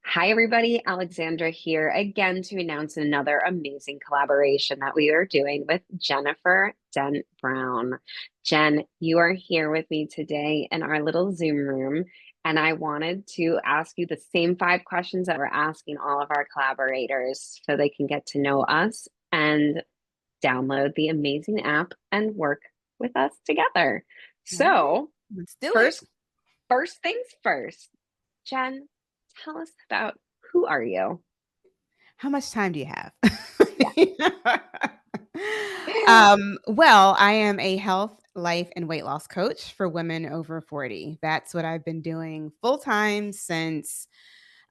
Hi, everybody. Alexandra here again to announce another amazing collaboration that we are doing with Jennifer Dent Brown. Jen, you are here with me today in our little Zoom room, and I wanted to ask you the same 5 questions that we're asking all of our collaborators so they can get to know us and download the amazing app and work with us together. All right, So, let's do it. first, first things first, Jen, tell us about who are you? How much time do you have? Yeah. Well, I am a health, life, and weight loss coach for women over 40. That's what I've been doing full time since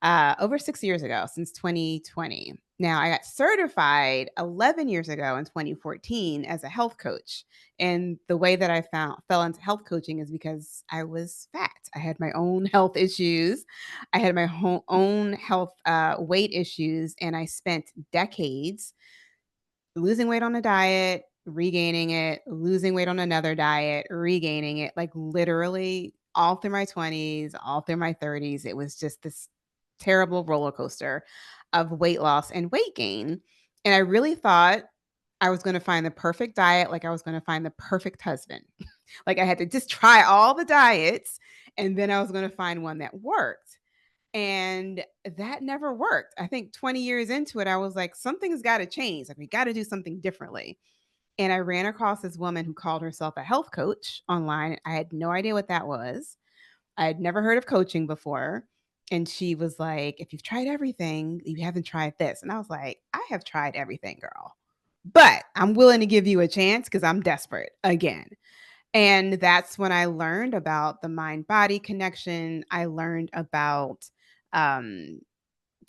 over 6 years ago, since 2020. Now, I got certified 11 years ago in 2014 as a health coach. And the way that I fell into health coaching is because I was fat. I had my own health issues. I had my own health weight issues, and I spent decades losing weight on a diet, regaining it, losing weight on another diet, regaining it, like literally all through my 20s, all through my 30s. It was just this terrible roller coaster of weight loss and weight gain. And I really thought I was going to find the perfect diet, like I was going to find the perfect husband. Like I had to just try all the diets and then I was going to find one that worked. And that never worked. I think 20 years into it, I was like, something's got to change. Like, we got to do something differently. And I ran across this woman who called herself a health coach online. I had no idea what that was. I had never heard of coaching before. And she was like, if you've tried everything, you haven't tried this. And I was like, I have tried everything, girl. But I'm willing to give you a chance because I'm desperate again. And that's when I learned about the mind body connection. I learned about um,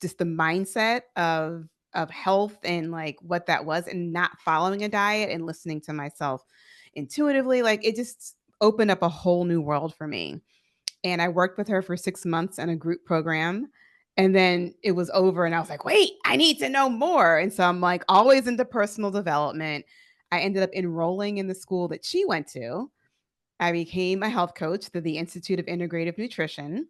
just the mindset of health and like what that was, and not following a diet and listening to myself intuitively. Like it just opened up a whole new world for me. And I worked with her for 6 months in a group program. And then it was over, and I was like, wait, I need to know more. And so I'm like always into personal development. I ended up enrolling in the school that she went to. I became a health coach through the Institute of Integrative Nutrition.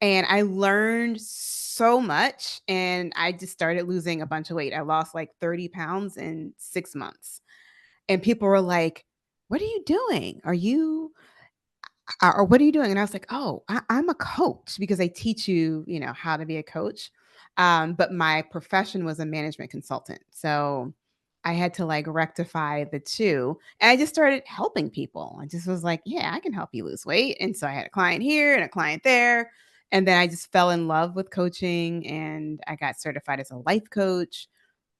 And I learned so much. And I just started losing a bunch of weight. I lost like 30 pounds in 6 months. And people were like, what are you doing? Or what are you doing? And I was like, oh, I'm a coach because I teach you, how to be a coach. But my profession was a management consultant. So I had to like rectify the two. And I just started helping people. I just was like, yeah, I can help you lose weight. And so I had a client here and a client there. And then I just fell in love with coaching and I got certified as a life coach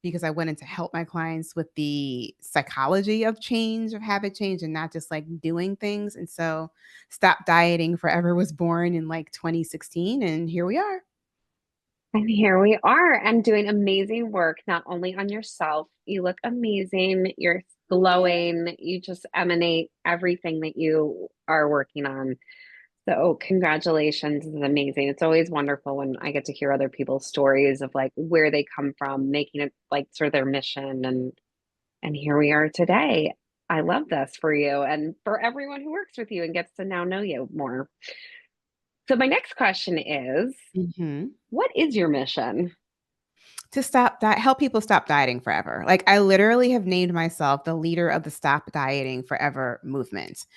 because I went in to help my clients with the psychology of change, of habit change, and not just like doing things. And so Stop Dieting Forever was born in like 2016, and here we are. And here we are and doing amazing work, not only on yourself. You look amazing. You're Thank you. glowing. You just emanate everything that you are working on. So, congratulations. This is amazing. It's always wonderful when I get to hear other people's stories of like where they come from, making it like sort of their mission. And here we are today. I love this for you and for everyone who works with you and gets to now know you more. So, my next question is, Mhm. what is your mission? To help people stop dieting forever. Like I literally have named myself the leader of the Stop Dieting Forever movement.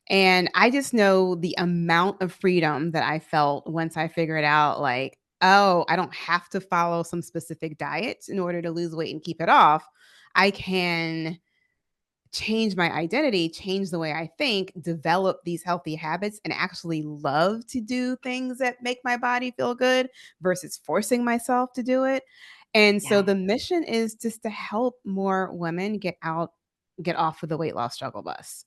And I just know the amount of freedom that I felt once I figured out, like, oh, I don't have to follow some specific diet in order to lose weight and keep it off. I can change my identity, change the way I think, develop these healthy habits, and actually love to do things that make my body feel good versus forcing myself to do it. And so Yeah. the mission is just to help more women get off of the weight loss struggle bus.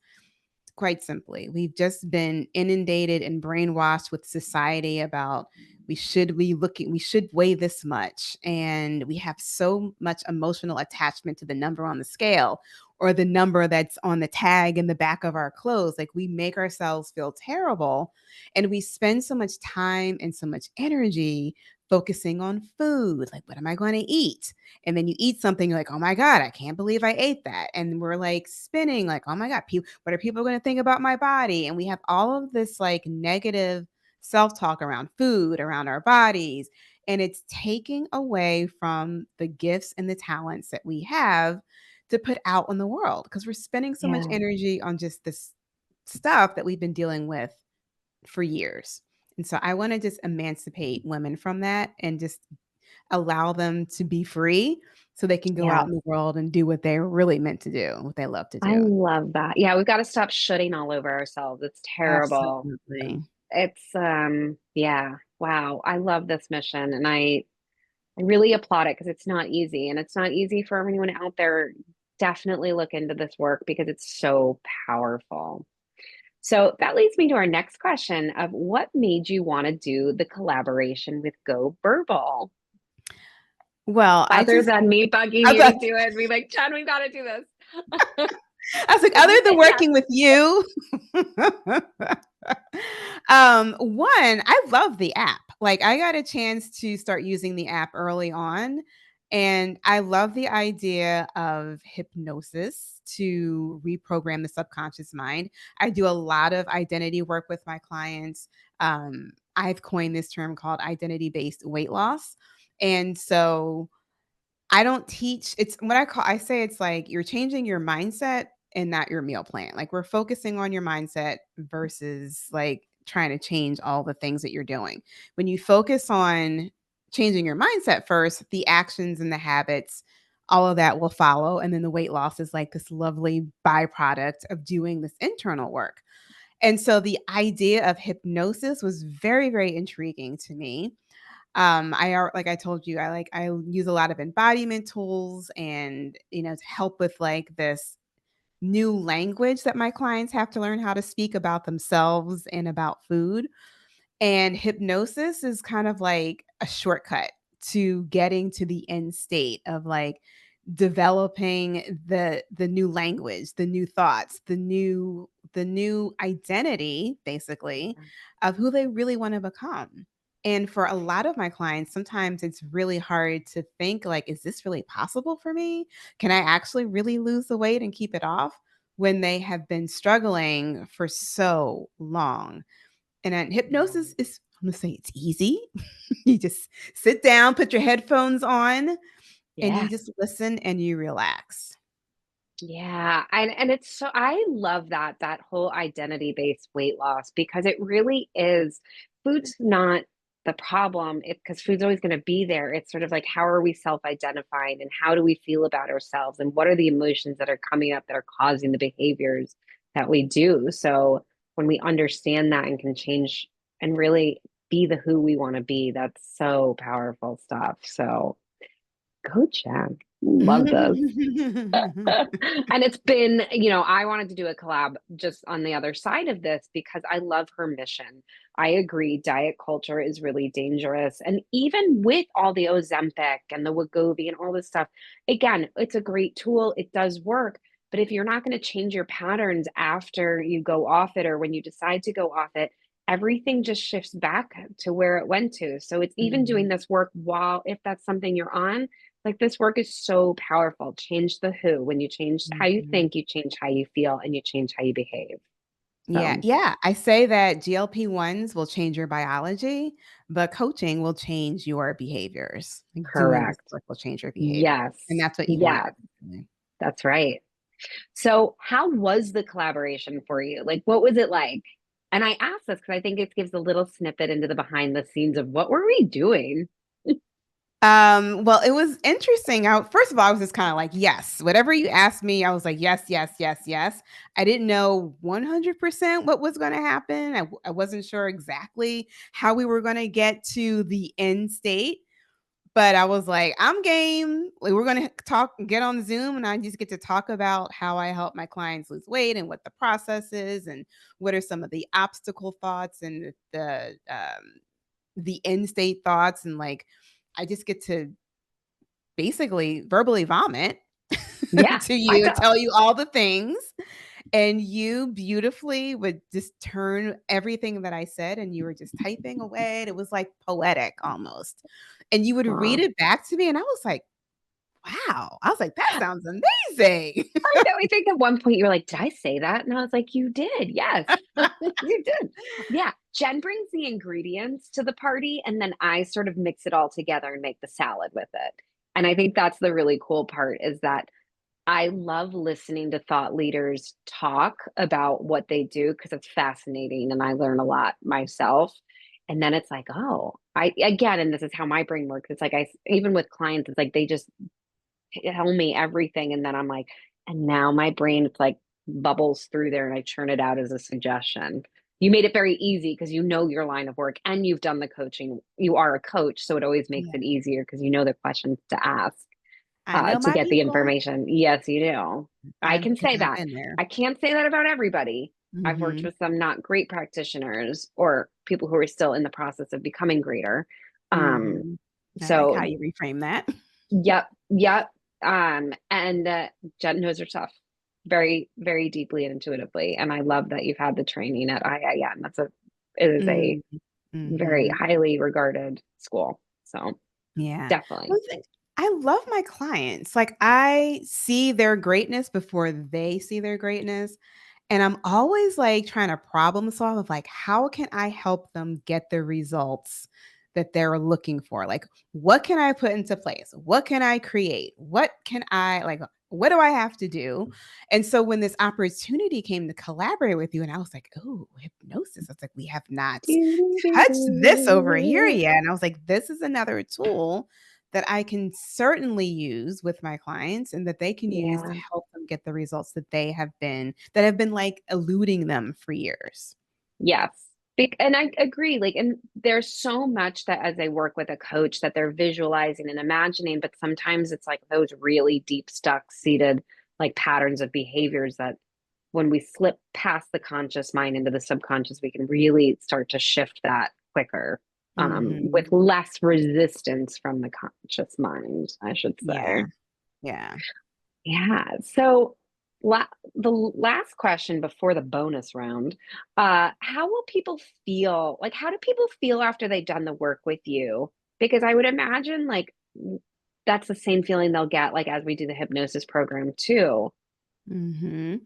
Quite simply, we've just been inundated and brainwashed with society about we should weigh this much, and we have so much emotional attachment to the number on the scale or the number that's on the tag in the back of our clothes. Like we make ourselves feel terrible, and we spend so much time and so much energy focusing on food. Like, what am I going to eat? And then you eat something, you're like, oh my God, I can't believe I ate that. And we're like spinning, like, oh my God, what are people going to think about my body? And we have all of this like negative self-talk around food, around our bodies, and it's taking away from the gifts and the talents that we have to put out in the world because we're spending so much Yeah. energy on just this stuff that we've been dealing with for years. And so I want to just emancipate women from that and just allow them to be free so they can go out Yes. in the world and do what they're really meant to do, what they love to I do. love that. Yeah, we've got to stop shooting all over ourselves. It's terrible. Absolutely. It's yeah, wow. I love this mission and I really applaud it because it's not easy and it's not easy for anyone out there. Definitely look into this work because it's so powerful. So that leads me to our next question of what made you want to do the collaboration with Go Burble? Well, Other than me bugging I you to was do it and be like, Jen, we've got to do this. I was like, But you other than said yes. working with you, one, I love the app. Like, I got a chance to start using the app early on, and I love the idea of hypnosis to reprogram the subconscious mind. I do a lot of identity work with my clients. I've coined this term called identity-based weight loss. And so I don't teach it's what I say it's like you're changing your mindset and not your meal plan. Like we're focusing on your mindset versus like trying to change all the things that you're doing. When you focus on changing your mindset first, the actions and the habits, all of that will follow. And then the weight loss is like this lovely byproduct of doing this internal work. And so the idea of hypnosis was very, very intriguing to me. Like I told you, I use a lot of embodiment tools and to help with like this new language that my clients have to learn how to speak about themselves and about food. And hypnosis is kind of like a shortcut to getting to the end state of like developing the new language, the new thoughts, the new identity basically of who they really want to become. And for a lot of my clients, sometimes it's really hard to think like, is this really possible for me? Can I actually really lose the weight and keep it off when they have been struggling for so long? And then hypnosis is, I'm gonna say it's easy. You just sit down, put your headphones on, and Yeah. you just listen and you relax. Yeah, and it's so I love that whole identity-based weight loss because it really is food's not the problem. It because food's always going to be there. It's sort of like how are we self-identifying and how do we feel about ourselves and what are the emotions that are coming up that are causing the behaviors that we do. So when we understand that and can change and really be the who we want to be, that's so powerful stuff. So go check. Love this. And it's been, I wanted to do a collab just on the other side of this because I love her mission. I agree, diet culture is really dangerous. And even with all the Ozempic and the Wegovy and all this stuff, again, it's a great tool. It does work. But if you're not going to change your patterns after you go off it or when you decide to go off it, everything just shifts back to where it went to. So it's even doing Mhm. this work while, if that's something you're on, like this work is so powerful. Change the who. When you change how you Mhm. think, you change how you feel and you change how you behave. Yeah, So, yeah. I say that GLP-1s will change your biology, but coaching will change your behaviors. Like doing this correct. work will change your behavior. Yes. And that's what you want. Yes, that's right. So, how was the collaboration for you? Like, what was it like? And I ask this because I think it gives a little snippet into the behind the scenes of what were we doing? Well, it was interesting. First of all, I was just kind of like, yes, whatever you asked me, I was like, yes, yes, yes, yes. I didn't know 100% what was going to happen. I wasn't sure exactly how we were going to get to the end state, but I was like, I'm game. We're going to get on Zoom, and I just get to talk about how I help my clients lose weight and what the process is, and what are some of the obstacle thoughts and the end state thoughts, and like I just get to basically verbally vomit Yeah, to I you and thought, tell you all the things. And you beautifully would just turn everything that I said and you were just typing away. And it was like poetic almost. And you would read wow. it back to me. And I was like, Wow. I was like, that sounds amazing. I know. I think at one point you were like, did I say that? And I was like, you did. Yes, you did. Yeah. Jen brings the ingredients to the party, and then I sort of mix it all together and make the salad with it. And I think that's the really cool part is that I love listening to thought leaders talk about what they do because it's fascinating and I learn a lot myself. And then it's like, oh, I again, and this is how my brain works. It's like even with clients, it's like they just tell me everything, and then I'm like, and now my brain it's like bubbles through there, and I churn it out as a suggestion. You made it very easy because you know your line of work and you've done the coaching. You are a coach, so it always makes Yeah. it easier because you know the questions to ask I know to my get the people. information. Yes, you do. I can Because say I've that. been there. I can't say that about everybody. I've worked Mhm. with some not great practitioners or people who are still in the process of becoming greater. Um, Mhm. I like how so you reframe that. yep, yep. And Jen knows her stuff very, very deeply and intuitively. And I love that you've had the training at IIM. It is a Mm. very Mhm. highly regarded school. So Yeah. definitely. Well, I love my clients. Like, I see their greatness before they see their greatness, and I'm always, like, trying to problem solve of, like, how can I help them get the results that they're looking for? Like, what can I put into place? What can I create? What do I have to do? And so when this opportunity came to collaborate with you, and I was like, "Ooh, hypnosis." I was like, "We have not touched this over here yet." And I was like, "This is another tool that I can certainly use with my clients and that they can use to Yeah. help them get the results that have been, like, eluding them for years." Yes. And I agree. Like, and there's so much that as they work with a coach that they're visualizing and imagining, but sometimes it's like those really deep, stuck, seated like patterns of behaviors that when we slip past the conscious mind into the subconscious, we can really start to shift that quicker, with Mhm. less resistance from the conscious mind, I should Yeah, say. yeah. Yeah. So, the last question before the bonus round, how will people feel? Like, how do people feel after they've done the work with you? Because I would imagine, like, that's the same feeling they'll get, like, as we do the hypnosis program too. Mhm.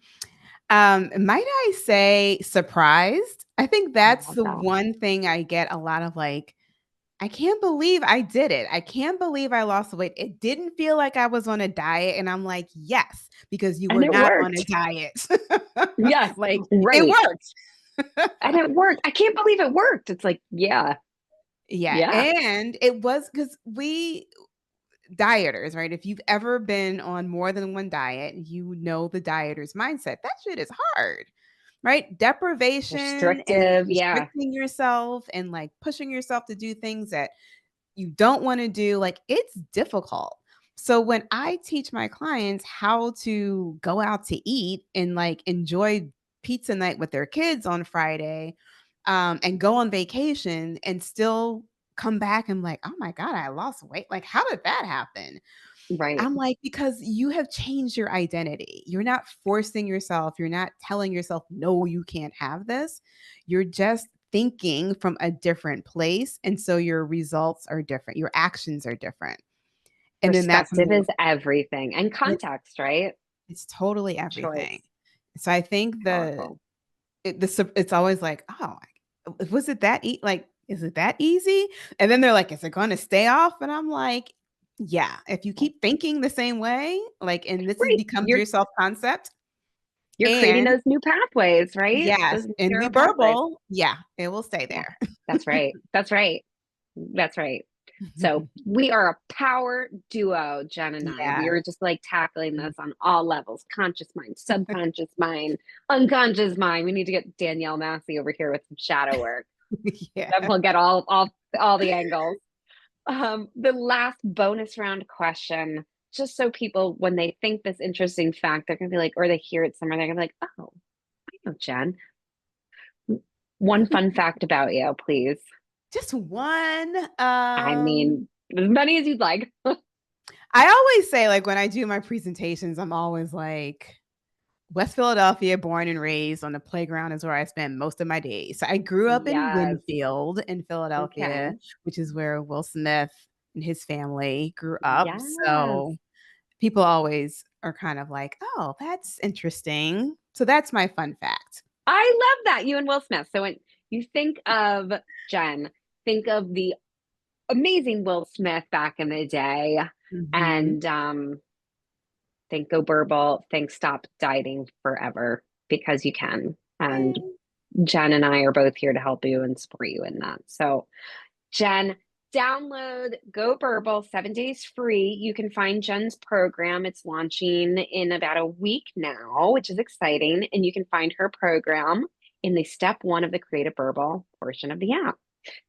Might I say surprised? I think I that's love the that. one thing I get a lot of, like, I can't believe I did it. I can't believe I lost the weight. It didn't feel like I was on a diet, and I'm like, "Yes, because you And were it not on a worked. diet." Yes. Like, it Right. worked. And it worked. I can't believe it worked. It's like, yeah. Yeah, Yeah. and it was because we dieters, right? If you've ever been on more than one diet, you know the dieter's mindset. That shit is hard, right? Deprivation and Restrictive. Yeah. restricting yourself and, like, pushing yourself to do things that you don't wanna do, like, it's difficult. So when I teach my clients how to go out to eat and, like, enjoy pizza night with their kids on Friday, and go on vacation and still come back and like, "Oh my god, I lost weight. Like, how did that happen?" Right. I'm like, "Because you have changed your identity. You're not forcing yourself. You're not telling yourself, 'No, you can't have this.' You're just thinking from a different place, and so your results are different. Your actions are different." And then that's when Perspective is everything and it's context, right? it's totally everything. Choice. So I think Powerful. it's always like, "Oh, was it that like, is it that easy?" And then they're like, "Is it gonna stay off?" And I'm like, "Yeah, if you keep thinking the same way, like, and this Right. becomes your self-concept, You're creating and those new pathways, right? yes, Those and we neural pathways. burble, yeah, it will stay Yeah. there." That's right. That's right. That's right. So we are a power duo, Jen and I. We Yeah. are just like tackling this on all levels: conscious mind, subconscious mind, unconscious mind. We need to get Danielle Massey over here with some shadow work. Yeah. Then we'll get all the angles. The last bonus round question, just so people, when they think this interesting fact, they're gonna be like, or they hear it somewhere, they're gonna be like, oh, I know Jen. One fun fact about you, please. Just one, I mean, as many as you'd like. I always say, like, when I do my presentations, I'm always like, West Philadelphia, born and raised on the playground is where I spend most of my days. So I grew up in Yes. Winfield in Philadelphia, Okay. which is where Will Smith and his family grew up. Yes. So people always are kind of like, oh, that's interesting. So that's my fun fact. I love that. You and Will Smith. So when you think of Jen, think of the amazing Will Smith back in the day. Mhm. And think Go Burble, think Stop Dieting Forever because you can. And Yay. Jen and I are both here to help you and support you in that. So, Jen, download Go Burble 7 days free. You can find Jen's program. It's launching in about a week now, which is exciting. And you can find her program in the step one of the Creative Burble portion of the app.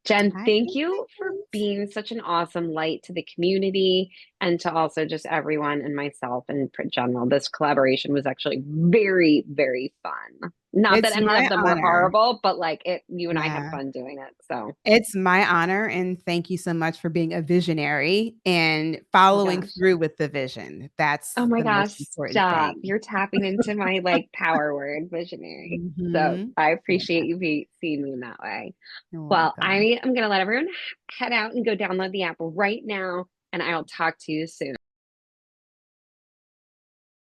Jen, I thank can't you for wait. being such an awesome light to the community and to also just everyone and myself in general. This collaboration was actually very, very fun. Not that It's any of my them were honor. horrible, but like it, you and I had Yeah. fun doing it. So, It's my honor, and thank you so much for being a visionary and oh my following gosh. through with the vision. That's Oh my the most gosh, important stop. thing. You're tapping into my like power word, visionary. So Mhm. I Yeah, appreciate you seeing me in that way. you're Well, welcome. I am going to let everyone head out and go download the app right now, and I'll talk to you soon.